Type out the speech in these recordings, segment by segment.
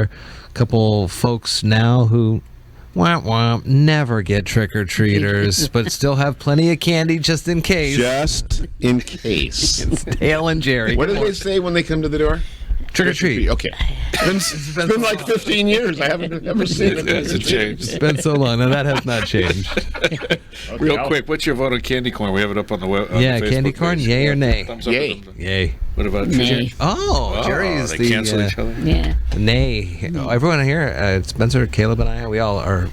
A couple folks now who never get trick-or-treaters, but still have plenty of candy just in case. Just in case. It's Dale and Jerry. What do they say when they come to the door? Trick-or-treat. Okay. It's been like 15 years. I haven't ever seen it. It's been so long. Now, that has not changed. Real quick, what's your vote on candy corn? We have it up on the web. Yeah, candy corn, yay or nay? Thumbs up Yay. or thumbs down? Yay. What about Nay. Jerry? Oh, Jerry is they the cancel each other? Yeah. nay. Everyone here, Spencer, Caleb, and I, we all are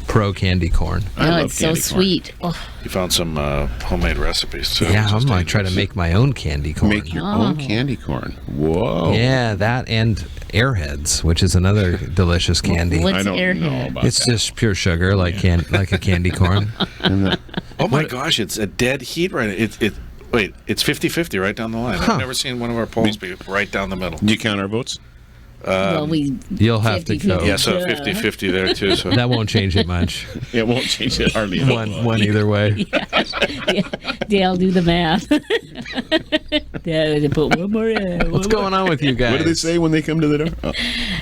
pro candy corn. I Oh, love it's so candy corn. sweet. Oh, You found some homemade recipes, too. Yeah, I'm Just going to try to make my own candy corn. Make your own candy corn. Whoa. Yeah, that and Airheads, which is another delicious candy. What's I don't know Airhead? about It's that. just pure sugar, like a candy corn. Oh, my gosh, it's a dead heat right now. Wait, it's 50-50 right down the line. I've never seen one of our polls be right down the middle. Do you count our votes? Well, You'll have to go. 50-50. Yeah, so 50-50 there, too. So. That won't change it much. It won't change it hardly at all. One either way. Dale, do the math. Dale, put one more in. What's going on with you guys? What do they say when they come to the door? Oh.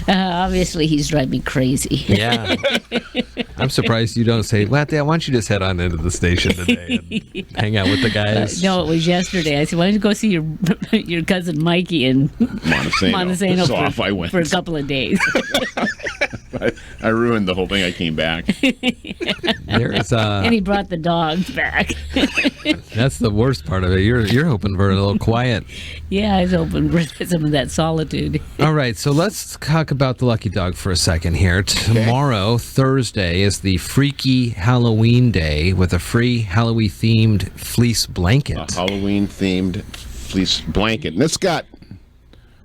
Obviously, he's driving me crazy. Yeah. I'm surprised you don't say, well, Dad, why don't you just head on into the station today and hang out with the guys? No, it was yesterday. I said, why don't you go see your cousin Mikey in Montesano So off I went. for a couple of days. I ruined the whole thing. I came back. There's, And he brought the dogs back. that's the worst part of it. You're hoping for a little quiet. Yeah, I was hoping for some of that solitude. All right, so let's talk about the Lucky Dog for a second here. Tomorrow, Thursday, is the Freaky Halloween Day with a free Halloween-themed fleece blanket. A Halloween-themed fleece blanket. And it's got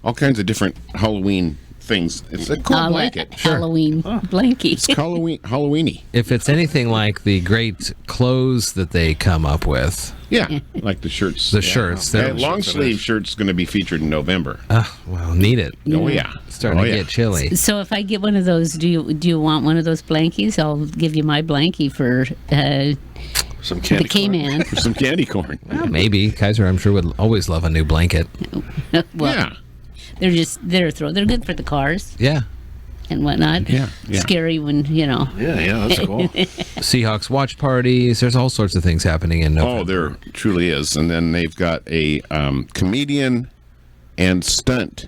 all kinds of different Halloween things. It's a cool blanket. Halloween blankie. It's Halloweeny. If it's anything like the great clothes that they come up with, Yeah, like the shirts. the shirts, they're Long sleeve shirt's going to be featured in November. well, need it. Oh yeah, It's starting to yeah. get chilly. So if I get one of those, do you want one of those blankies? I'll give you my blankie for Some the candy corn. K-Man. For some candy corn. Well, maybe Kaiser, I'm sure, would always love a new blanket. Well, Yeah. they're good for the cars Yeah. and whatnot. Yeah. Scary when Yeah, that's cool. Seahawks watch parties. There's all sorts of things happening in November. Oh, there truly is. And then they've got a comedian and stunt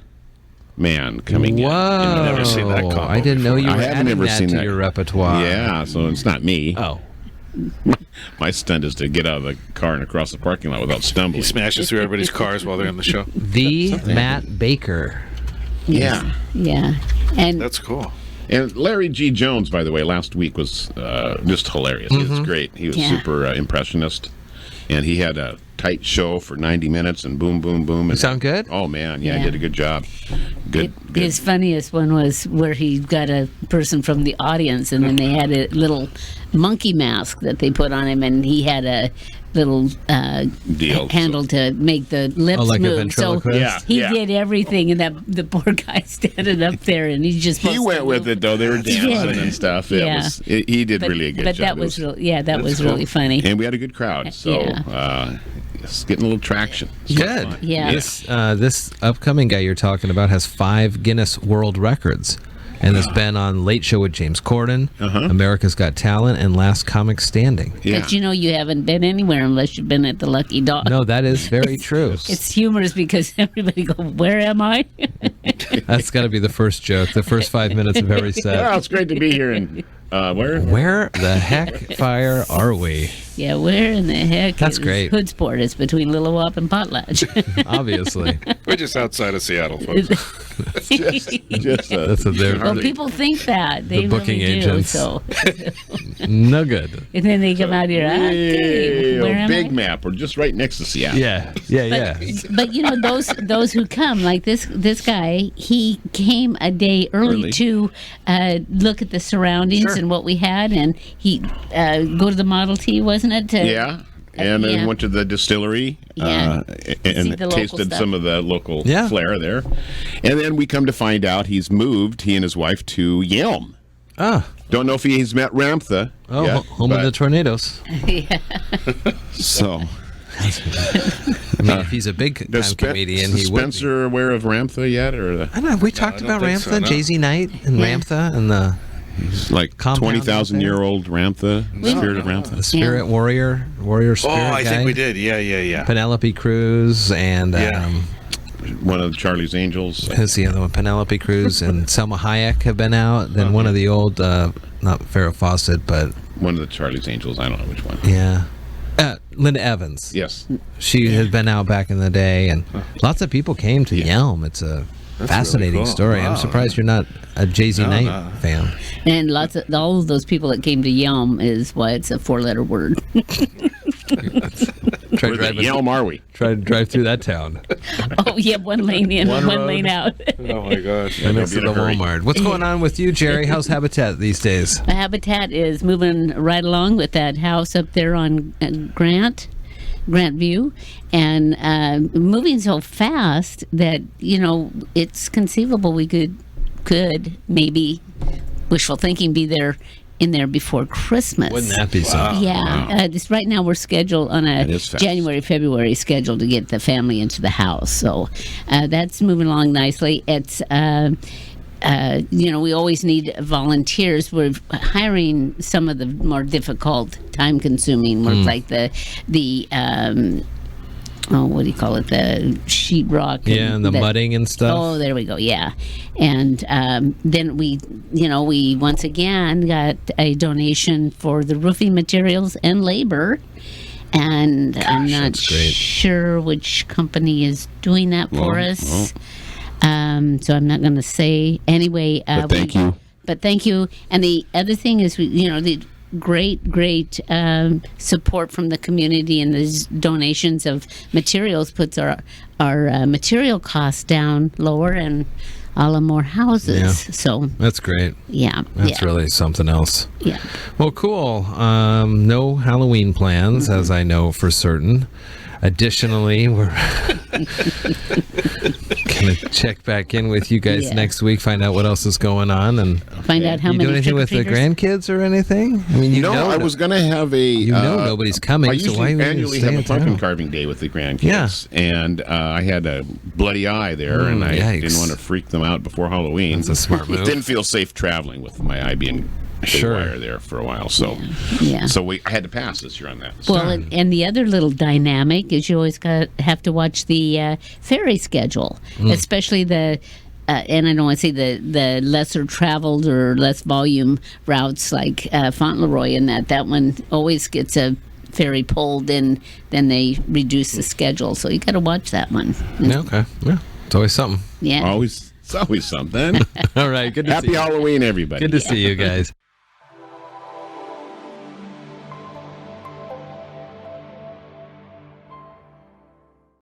man coming in. Whoa! I've never seen that combo I didn't know you I were haven't adding ever that seen to that. your repertoire. Yeah, so it's not me. Oh, My stunt is to get out of the car and across the parking lot without He stumbling. smashes through everybody's cars while they're in the show. the Matt Baker. Yeah. yeah. And That's cool. And Larry G. Jones, by the way, last week was just hilarious. He was great. He was super impressionist. And he had a tight show for 90 minutes and boom, boom, boom. And Sound good? Oh, man. Yeah, Yeah. he did a good job. Good. his funniest one was where he got a person from the audience, and then they had a little monkey mask that they put on him, and he had a little Deal. handle to make the lips like a move. So ventriloquist? he Yeah. did everything, and the poor guy standing up there, and he just He went with it, though. They were dancing Yeah. and stuff. Yeah. He did really a good but job. that was that was cool. really funny. And we had a good crowd. So it's getting a little traction. It's Good. fun. Yeah. This upcoming guy you're talking about has 5 Guinness World Records. And has been on Late Show with James Corden, America's Got Talent, and Last Comic Standing. Yeah. But you haven't been anywhere unless you've been at the Lucky Dog. No, that is very true. It's humorous because everybody go, "Where am I?" That's got to be the first joke, the first 5 minutes of every Well, set. it's great to be here. And where? Where the heck fire are we? Yeah, where in the heck That's is great. Hoodsport? It's between Little Wap and Potlatch. Obviously. We're just outside of Seattle, folks. Just That's what they're... Well, people think that. They booking really agents. do. So, No good. and then they come out here, okay, where am big I? map. We're just right next to Seattle. Yeah. But those who come, like this guy, he came a day early to look at the surroundings and what we had, and he go to the Model T, wasn't it? Yeah. And then went to the distillery Yeah. and the local tasted stuff. some of the local Yeah. flair there. And then we come to find out he's moved, he and his wife, to Yelm. Ah. Don't know if he's met Ramtha. Oh, yet, home of but- the tornadoes. So I mean, if he's a big time comedian, he would. Spencer aware of Ramtha yet, or I don't know. We talked about Ramtha, Jay-Z Knight, and Ramtha, and the like 20,000-year-old Ramtha, spirit of Ramtha, the spirit warrior spirit. I guy. think we did. Yeah. Penelope Cruz and one of Charlie's Angels. who's the other one? Penelope Cruz and Selma Hayek have been out. Then one of the old, not Farrah Fawcett, but one of the Charlie's Angels. I don't know which one. yeah. Linda Evans. Yes. She had been out back in the day, and lots of people came to Yelm. It's a fascinating really cool. story. Wow. I'm surprised you're not a Jay-Z Knight fan. And all of those people that came to Yelm is why it's a 4-letter word. Try Where the Yelm are we? Try to drive through that town. Oh, yeah, one lane in, one lane out. Oh my gosh. And next to the Walmart. What's going on with you, Jerry? How's Habitat these days? Habitat is moving right along with that house up there on Grant View, and moving so fast that it's conceivable we could maybe, wishful thinking, be there in there before Christmas. Wouldn't that be something? Yeah, this right now we're scheduled on a January, February schedule to get the family into the house. So that's moving along nicely. It's we always need volunteers. We're hiring some of the more difficult, time-consuming work, like the what do you call it? The sheetrock. Yeah, and the mudding and stuff. Oh, there we go. Yeah, and then we once again got a donation for the roofing materials and labor, and I'm not sure which company is doing that for us. So I'm not going to say. Anyway, thank you. But thank you. And the other thing is, the great support from the community, and the donations of materials puts our material costs down lower and all the more houses. Yeah. So that's great. Yeah. That's really something else. Yeah. Well, cool. No Halloween plans, as I know for certain. Additionally, we're going to check back in with you guys next week, find out what else is going on, and find out how you many do anything with the grandkids or anything. I mean, I was going to have a. Nobody's coming. I so why usually annually have a pumpkin carving? carving day with the grandkids, and I had a bloody eye there, and I didn't want to freak them out before Halloween. That's a smart move. Didn't feel safe traveling with my eye being wire there for a while, so I had to pass this year on that. Well, and the other little dynamic is you always have to watch the ferry schedule, especially the and I don't want to say the lesser traveled or less volume routes like Fauntleroy, and that one always gets a ferry pulled in, then they reduce the schedule, so you got to watch that one. Okay, it's always something. Yeah, it's always something. All right, good to see you. Happy Halloween, everybody. Good to see you guys.